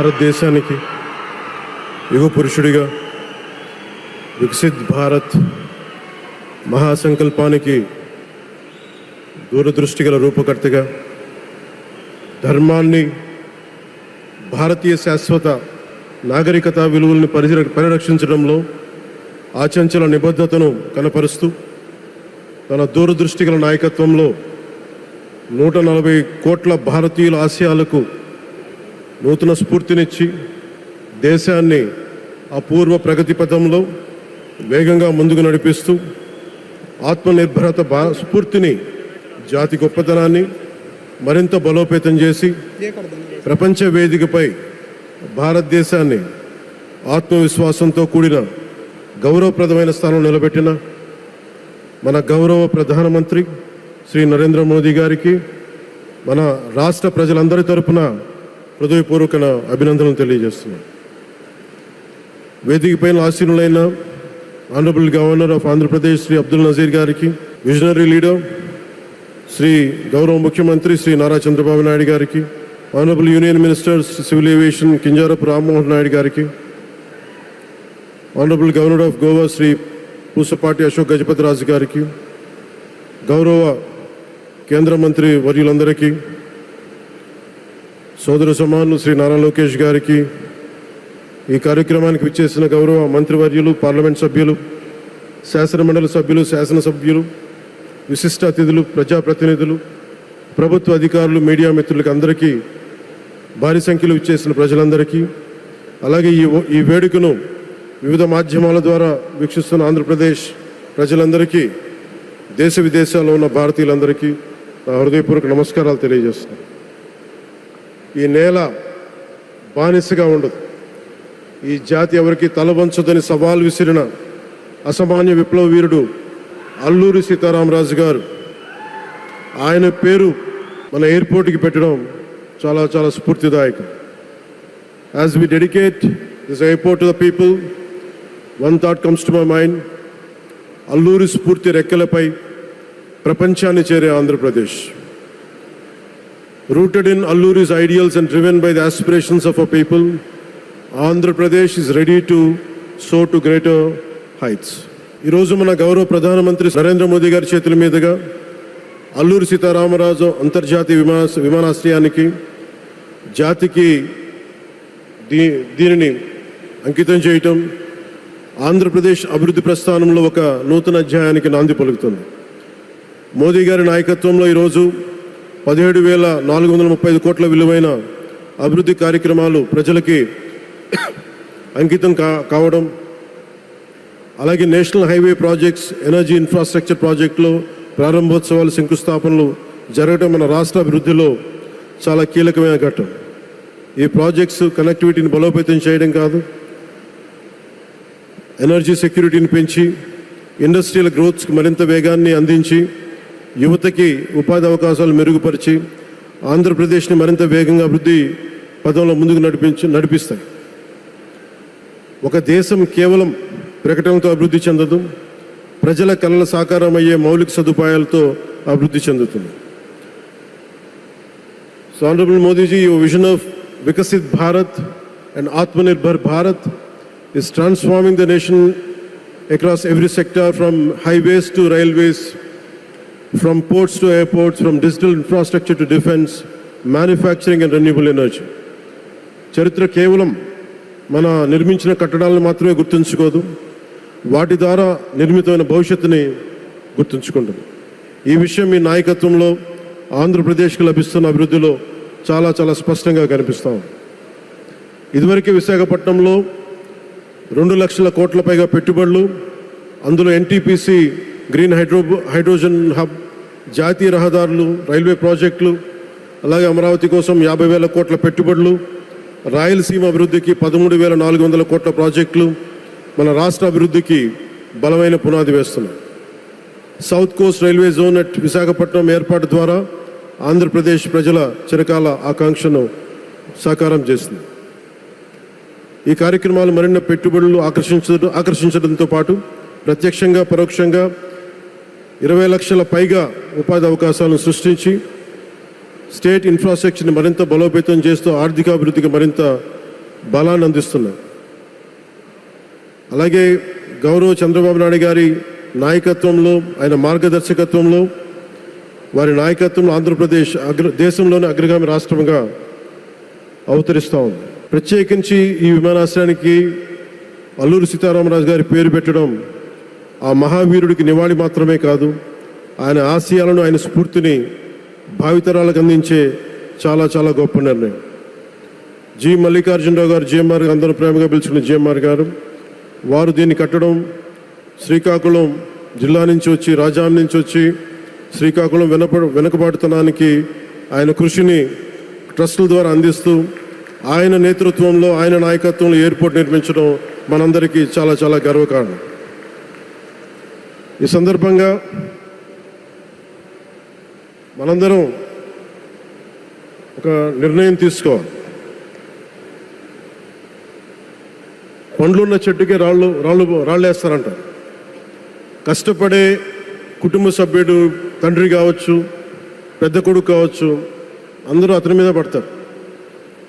భారతదేశానికి యుగ పురుషుడిగా వికసిత్ భారత్ మహాసంకల్పానికి దూరదృష్టి గల రూపకర్తగా ధర్మాన్ని, భారతీయ శాశ్వత నాగరికత విలువలను పరిరక్షించడంలో ఆచంచల నిబద్ధతను కనపరుస్తూ తన దూరదృష్టి గల నాయకత్వంలో 140 కోట్ల భారతీయుల ఆశయాలకు నూతన స్ఫూర్తినిచ్చి దేశాన్ని అపూర్వ ప్రగతి పథంలో వేగంగా ముందుకు నడిపిస్తూ ఆత్మనిర్భరత స్ఫూర్తిని, జాతి గొప్పతనాన్ని మరింత బలోపేతం చేసి ప్రపంచ వేదికపై భారతదేశాన్ని ఆత్మవిశ్వాసంతో కూడిన గౌరవప్రదమైన స్థానం నిలబెట్టిన మన గౌరవ ప్రధానమంత్రి శ్రీ నరేంద్ర మోదీ గారికి మన రాష్ట్ర ప్రజలందరి తరపున హృదయపూర్వక అభినందనలు తెలియజేస్తున్నాం. వేదిక పైన ఆసీనులైన honourable governor of Andhra Pradesh Shri Abdul Nazeer గారికి, విజనరీ లీడర్ శ్రీ గౌరవ ముఖ్యమంత్రి శ్రీ నారా చంద్రబాబు నాయుడు గారికి, honourable union minister civil aviation Kinjarapu Rammohan Naidu గారికి, honourable governor of Goa Shri Pusapati Ashok Gajapati Raju గారికి, గౌరవ కేంద్ర మంత్రి వర్యులందరికీ, సోదర సమానులు శ్రీ నారా లోకేష్ గారికి, ఈ కార్యక్రమానికి విచ్చేసిన గౌరవ మంత్రివర్యులు, పార్లమెంట్ సభ్యులు, శాసనమండలి సభ్యులు, శాసనసభ్యులు, విశిష్ట అతిథులు, ప్రజాప్రతినిధులు, ప్రభుత్వ అధికారులు, మీడియా మిత్రులకి అందరికీ, భారీ సంఖ్యలో విచ్చేసిన ప్రజలందరికీ, అలాగే ఈ వేడుకను వివిధ మాధ్యమాల ద్వారా వీక్షిస్తున్న ఆంధ్రప్రదేశ్ ప్రజలందరికీ, దేశ విదేశాల్లో ఉన్న భారతీయులందరికీ నా హృదయపూర్వక నమస్కారాలు తెలియజేస్తున్నాను. ఈ నేల బానిసగా ఉండదు, ఈ జాతి ఎవరికి తల వంచదని సవాల్ విసిరిన అసామాన్య విప్లవ వీరుడు అల్లూరి సీతారామరాజు గారు, ఆయన పేరు మన ఎయిర్పోర్ట్కి పెట్టడం చాలా చాలా స్ఫూర్తిదాయకం. As we dedicate this airport to the people, one thought comes to my mind. Alluri స్ఫూర్తి రెక్కలపై ప్రపంచాన్ని చేరే Andhra Pradesh. Rooted in Alluri's ideals and driven by the aspirations of our people, Andhra Pradesh is ready to soar to greater heights. ఈరోజు మన గౌరవ ప్రధానమంత్రి నరేంద్ర మోదీ గారి చేతుల మీదుగా అల్లూరి సీతారామరాజు అంతర్జాతీయ విమానాశ్రయానికి జాతికి దీనిని అంకితం చేయటం ఆంధ్రప్రదేశ్ అభివృద్ధి ప్రస్థానంలో ఒక నూతన అధ్యాయానికి నాంది పలుకుతుంది. మోదీ గారి నాయకత్వంలో ఈరోజు 17,435 కోట్ల విలువైన అభివృద్ధి కార్యక్రమాలు ప్రజలకి అంకితం కావడం, అలాగే national highway projects, energy infrastructure ప్రాజెక్టులో ప్రారంభోత్సవాలు, శంకుస్థాపనలు జరగడం మన రాష్ట్ర అభివృద్ధిలో చాలా కీలకమైన ఘట్టం. ఈ ప్రాజెక్ట్స్ కనెక్టివిటీని బలోపేతం చేయడం కాదు, ఎనర్జీ సెక్యూరిటీని పెంచి ఇండస్ట్రియల్ గ్రోత్స్కి మరింత వేగాన్ని అందించి యువతకి ఉపాధి అవకాశాలు మెరుగుపరిచి ఆంధ్రప్రదేశ్ని మరింత వేగంగా అభివృద్ధి పదంలో ముందుకు నడిపిస్తాయి. ఒక దేశం కేవలం ప్రకటనలతో అభివృద్ధి చెందదు, ప్రజల కళల సాకారం అయ్యే మౌలిక సదుపాయాలతో అభివృద్ధి చెందుతుంది. So honourable Modi ji, your vision of Viksit Bharat and Atmanirbhar Bharat is transforming the nation across every sector, from highways to railways, from ports to airports, from digital infrastructure to defense, manufacturing and renewable energy. చరిత్ర కేవలం మన నిర్మించిన కట్టడాలను మాత్రమే గుర్తుంచుకోదు, వాటి ద్వారా నిర్మితమైన భవిష్యత్తుని గుర్తుంచుకుంటుంది. ఈ విషయం మీ నాయకత్వంలో ఆంధ్రప్రదేశ్కి లభిస్తున్న అభివృద్ధిలో చాలా చాలా స్పష్టంగా కనిపిస్తాం. ఇదివరకే విశాఖపట్నంలో 2 లక్షల కోట్ల పైగా పెట్టుబడులు, అందులో ఎన్టీపీసీ గ్రీన్ హైడ్రోజన్ హబ్, జాతీయ రహదారులు, రైల్వే ప్రాజెక్టులు, అలాగే అమరావతి కోసం 50,000 కోట్ల పెట్టుబడులు, రాయలసీమ అభివృద్ధికి 13,400 కోట్ల ప్రాజెక్టులు మన రాష్ట్ర అభివృద్ధికి బలమైన పునాది వేస్తున్నాయి. South Coast railway zone at Visakhapatnam ఏర్పాటు ద్వారా ఆంధ్రప్రదేశ్ ప్రజల చిరకాల ఆకాంక్షను సాకారం చేస్తుంది. ఈ కార్యక్రమాలు మరిన్ని పెట్టుబడులు ఆకర్షించడంతో పాటు ప్రత్యక్షంగా పరోక్షంగా 20 లక్షల పైగా ఉపాధి అవకాశాలను సృష్టించి స్టేట్ ఇన్ఫ్రాస్ట్రక్చర్ని మరింత బలోపేతం చేస్తూ ఆర్థికాభివృద్ధికి మరింత బలాన్ని అందిస్తున్నాయి. అలాగే గౌరవ చంద్రబాబు నాయుడు గారి నాయకత్వంలో, ఆయన మార్గదర్శకత్వంలో, వారి నాయకత్వంలో ఆంధ్రప్రదేశ్ దేశంలోని అగ్రగామి రాష్ట్రంగా అవతరిస్తూ ఉంది. ప్రత్యేకించి ఈ విమానాశ్రయానికి అల్లూరి సీతారామరాజు గారి పేరు పెట్టడం ఆ మహావీరుడికి నివాళి మాత్రమే కాదు, ఆయన ఆశయాలను, ఆయన స్ఫూర్తిని భావితరాలకు అందించే చాలా చాలా గొప్ప నిర్ణయం. జి మల్లికార్జునరావు గారు, జిఎంఆర్ గారు, అందరూ ప్రేమగా పిలుచుకున్న జిఎంఆర్ గారు, వారు దీన్ని కట్టడం, శ్రీకాకుళం జిల్లా నుంచి వచ్చి, రాజాం నుంచి వచ్చి శ్రీకాకుళం వెనుకబాటుతనానికి ఆయన కృషిని ట్రస్టుల ద్వారా అందిస్తూ ఆయన నేతృత్వంలో, ఆయన నాయకత్వంలో ఎయిర్పోర్ట్ నిర్మించడం మనందరికీ చాలా చాలా గర్వకారణం. ఈ సందర్భంగా మనందరం ఒక నిర్ణయం తీసుకోవాలి. పండ్లున్న చెట్టుకే రాళ్ళు వేస్తారంటారు. కష్టపడే కుటుంబ సభ్యుడు, తండ్రి కావచ్చు, పెద్ద కొడుకు కావచ్చు, అందరూ అతని మీద పడతారు.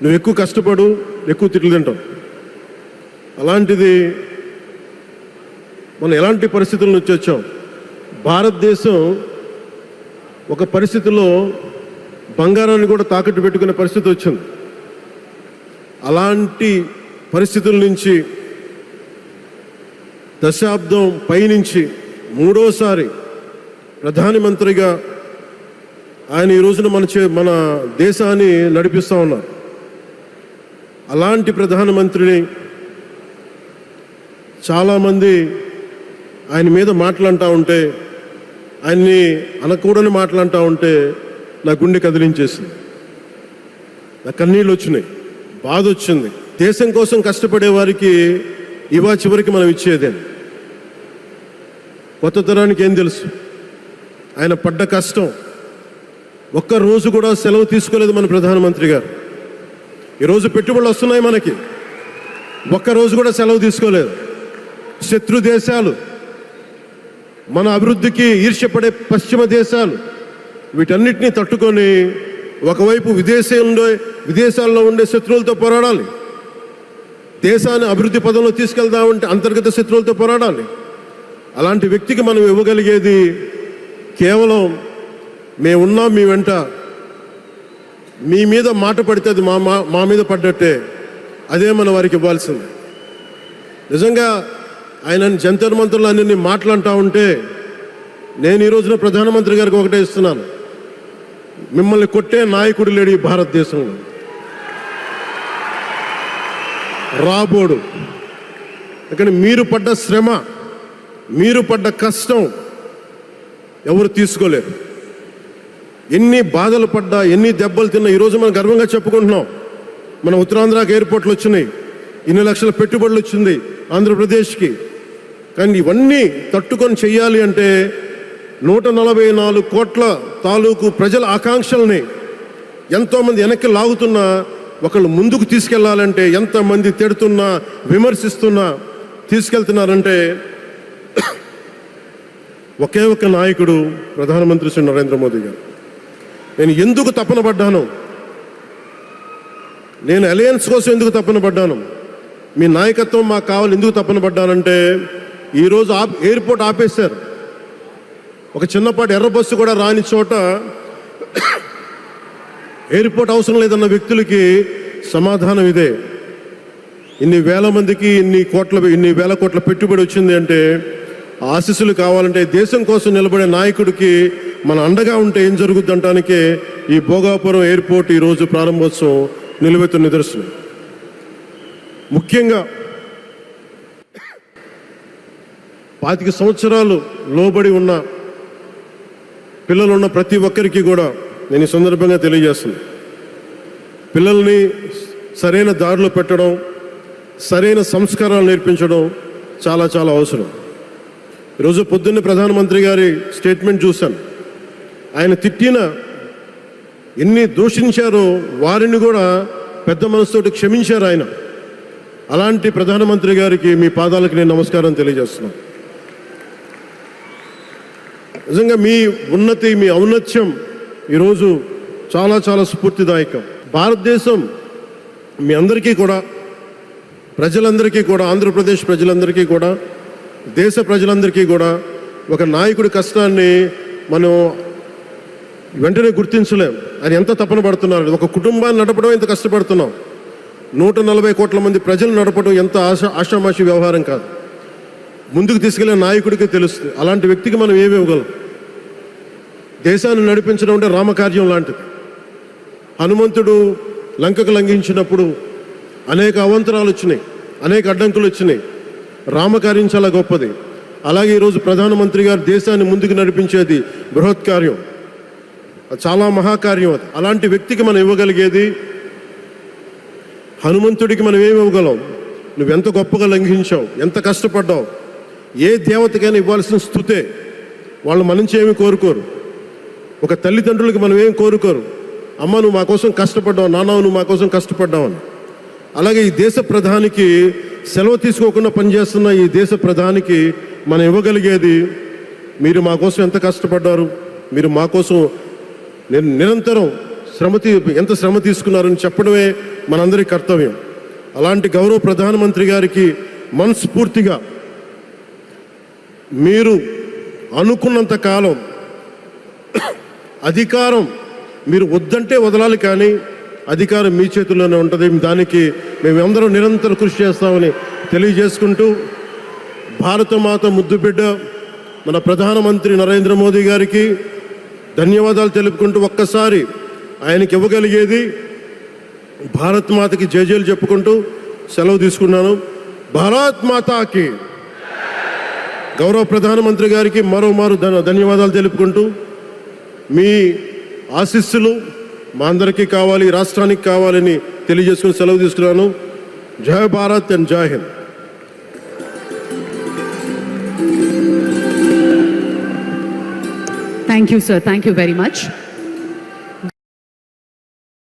నువ్వు ఎక్కువ కష్టపడు, ఎక్కువ తిట్లు తింటావు. అలాంటిది మనం ఎలాంటి పరిస్థితుల నుంచి వచ్చాం? భారతదేశం ఒక పరిస్థితిలో బంగారాన్ని కూడా తాకట్టు పెట్టుకునే పరిస్థితి వచ్చింది. అలాంటి పరిస్థితుల నుంచి దశాబ్దం పైనుంచి మూడోసారి ప్రధానమంత్రిగా ఆయన ఈ రోజున మన దేశాన్ని నడిపిస్తూ ఉన్నారు. అలాంటి ప్రధానమంత్రిని చాలామంది ఆయన మీద మాట్లాడుతూ ఉంటే, ఆయన్ని అనకూడని మాట్లాడుతూ ఉంటే నా గుండె కదిలించేసింది, నా కన్నీళ్ళు వచ్చినాయి, బాధ వచ్చింది. దేశం కోసం కష్టపడే వారికి ఇవా చివరికి మనం ఇచ్చేదే. కొత్త తరానికి ఏం తెలుసు? ఆయన పడ్డ కష్టం. ఒక్కరోజు కూడా సెలవు తీసుకోలేదు మన ప్రధానమంత్రి గారు. ఈరోజు పెట్టుబడులు వస్తున్నాయి మనకి, ఒక్కరోజు కూడా సెలవు తీసుకోలేదు. శత్రు దేశాలు, మన అభివృద్ధికి ఈర్ష్యపడే పశ్చిమ దేశాలు, వీటన్నిటినీ తట్టుకొని ఒకవైపు విదేశాల్లో ఉండే శత్రువులతో పోరాడాలి, దేశాన్ని అభివృద్ధి పదంలో తీసుకెళ్దామంటే అంతర్గత శత్రువులతో పోరాడాలి. అలాంటి వ్యక్తికి మనం ఇవ్వగలిగేది కేవలం మేమున్నాం, మీ వెంట, మీ మీద మాట పడితే అది మా మీద పడ్డట్టే, అదే మనం వారికి ఇవ్వాల్సింది. నిజంగా ఆయన జంతర్ మంత్రులు అన్ని మాట్లాడుతూ ఉంటే నేను ఈ రోజున ప్రధానమంత్రి గారికి ఒకటే ఇస్తున్నాను, మిమ్మల్ని కొట్టే నాయకుడు లేడు ఈ భారతదేశంలో, రాబోడు. కానీ మీరు పడ్డ శ్రమ, మీరు పడ్డ కష్టం ఎవరు తీసుకోలేరు. ఎన్ని బాధలు పడ్డా, ఎన్ని దెబ్బలు తిన్నా ఈరోజు మనం గర్వంగా చెప్పుకుంటున్నాం. మన ఉత్తరాంధ్రకి ఎయిర్పోర్ట్లు వచ్చినాయి, ఇన్ని లక్షల పెట్టుబడులు వచ్చింది ఆంధ్రప్రదేశ్కి. కానీ ఇవన్నీ తట్టుకొని చెయ్యాలి అంటే 144 కోట్ల తాలూకు ప్రజల ఆకాంక్షల్ని ఎంతోమంది వెనక్కి లాగుతున్నా, ఒకళ్ళు ముందుకు తీసుకెళ్లాలంటే ఎంతమంది తిడుతున్నా, విమర్శిస్తున్నా తీసుకెళ్తున్నారంటే ఒకే ఒక నాయకుడు ప్రధానమంత్రి శ్రీ నరేంద్ర మోదీ గారు. నేను ఎందుకు తపన పడ్డాను, నేను అలయన్స్ కోసం ఎందుకు తపన పడ్డాను, మీ నాయకత్వం మాకు కావాలి ఎందుకు తపన పడ్డానంటే, ఈరోజు ఎయిర్పోర్ట్ ఆపేశారు. ఒక చిన్నపాటి ఎర్ర బస్సు కూడా రాని చోట ఎయిర్పోర్ట్ అవసరం లేదన్న వ్యక్తులకి సమాధానం ఇదే. ఇన్ని వేల మందికి ఇన్ని వేల కోట్ల పెట్టుబడి వచ్చింది అంటే ఆశీస్సులు కావాలంటే, దేశం కోసం నిలబడే నాయకుడికి మన అండగా ఉంటే ఏం జరుగుద్ది అంటానికే ఈ భోగాపురం ఎయిర్పోర్ట్ ఈరోజు ప్రారంభోత్సవం నిలువెత్తు నిదర్శనం. ముఖ్యంగా 25 సంవత్సరాలు లోబడి ఉన్న పిల్లలున్న ప్రతి ఒక్కరికి కూడా నేను ఈ సందర్భంగా తెలియజేస్తున్నాను, పిల్లల్ని సరైన దారిలో పెట్టడం, సరైన సంస్కారాలు నేర్పించడం చాలా చాలా అవసరం. ఈరోజు పొద్దున్నే ప్రధానమంత్రి గారి స్టేట్మెంట్ చూశాను. ఆయన తిట్టిన, ఎన్ని దూషించారో వారిని కూడా పెద్ద మనసుతోటి క్షమించారు ఆయన. అలాంటి ప్రధానమంత్రి గారికి మీ పాదాలకు నేను నమస్కారం తెలియజేస్తున్నాను. నిజంగా మీ ఉన్నతి, మీ ఔన్నత్యం ఈరోజు చాలా చాలా స్ఫూర్తిదాయకం. భారతదేశం మీ అందరికీ కూడా ప్రజలందరికీ కూడా, ఆంధ్రప్రదేశ్ ప్రజలందరికీ కూడా, దేశ ప్రజలందరికీ కూడా ఒక నాయకుడి కష్టాన్ని మనం వెంటనే గుర్తించలేం. ఆయన ఎంత తపన పడుతున్నారు. ఒక కుటుంబాన్ని నడపడం ఎంత కష్టపడుతున్నాం. 140 కోట్ల మంది ప్రజలు నడపడం ఎంత ఆషామాషి వ్యవహారం కాదు. ముందుకు తీసుకెళ్లే నాయకుడికి తెలుస్తుంది. అలాంటి వ్యక్తికి మనం ఏమి ఇవ్వగలం. దేశాన్ని నడిపించడం అంటే రామకార్యం లాంటిది. హనుమంతుడు లంకకు లంఘించినప్పుడు అనేక అవాంతరాలు వచ్చినాయి, అనేక అడ్డంకులు వచ్చినాయి. రామకార్యం చాలా గొప్పది. అలాగే ఈరోజు ప్రధానమంత్రి గారు దేశాన్ని ముందుకు నడిపించేది బృహత్ కార్యం, చాలా మహాకార్యం అది. అలాంటి వ్యక్తికి మనం ఇవ్వగలిగేది, హనుమంతుడికి మనం ఏమి ఇవ్వగలం? నువ్వెంత గొప్పగా లంఘించావు, ఎంత కష్టపడ్డావు. ఏ దేవతకైనా ఇవ్వాల్సిన స్తుతే. వాళ్ళు మన నుంచి ఏమి కోరుకోరు. ఒక తల్లిదండ్రులకి మనం ఏం కోరుకోరు. అమ్మ నువ్వు మా కోసం కష్టపడ్డావు, నాన్న నువ్వు మా కోసం కష్టపడ్డావు అని. అలాగే ఈ దేశ ప్రధానికి, సెలవు తీసుకోకుండా పనిచేస్తున్న ఈ దేశ ప్రధానికి మనం ఇవ్వగలిగేది, మీరు మా కోసం ఎంత కష్టపడ్డారు, మీరు మా కోసం నిరంతరం ఎంత శ్రమ తీసుకున్నారని చెప్పడమే మనందరి కర్తవ్యం. అలాంటి గౌరవ ప్రధానమంత్రి గారికి మనస్ఫూర్తిగా మీరు అనుకున్నంత కాలం అధికారం మీరు వద్దంటే వదలాలి, కానీ అధికారం మీ చేతుల్లోనే ఉంటుంది. దానికి మేమందరం నిరంతరం కృషి చేస్తామని తెలియజేసుకుంటూ, భారతమాత ముద్దుబిడ్డ మన ప్రధానమంత్రి నరేంద్ర మోదీ గారికి ధన్యవాదాలు తెలుపుకుంటూ, ఒక్కసారి ఆయనకి ఇవ్వగలిగేది భారత్ మాతకి జయజయలు చెప్పుకుంటూ సెలవు తీసుకున్నాను. భారత్ మాతాకి. గౌరవ ప్రధానమంత్రి గారికి మరోమారు ధన్యవాదాలు తెలుపుకుంటూ, మీ ఆశీస్సులు మా అందరికీ కావాలి, రాష్ట్రానికి కావాలని తెలియజేసుకుని సెలవు తీసుకున్నాను. జై భారత్ అండ్ జై Hind. Thank you, sir. Thank you very much.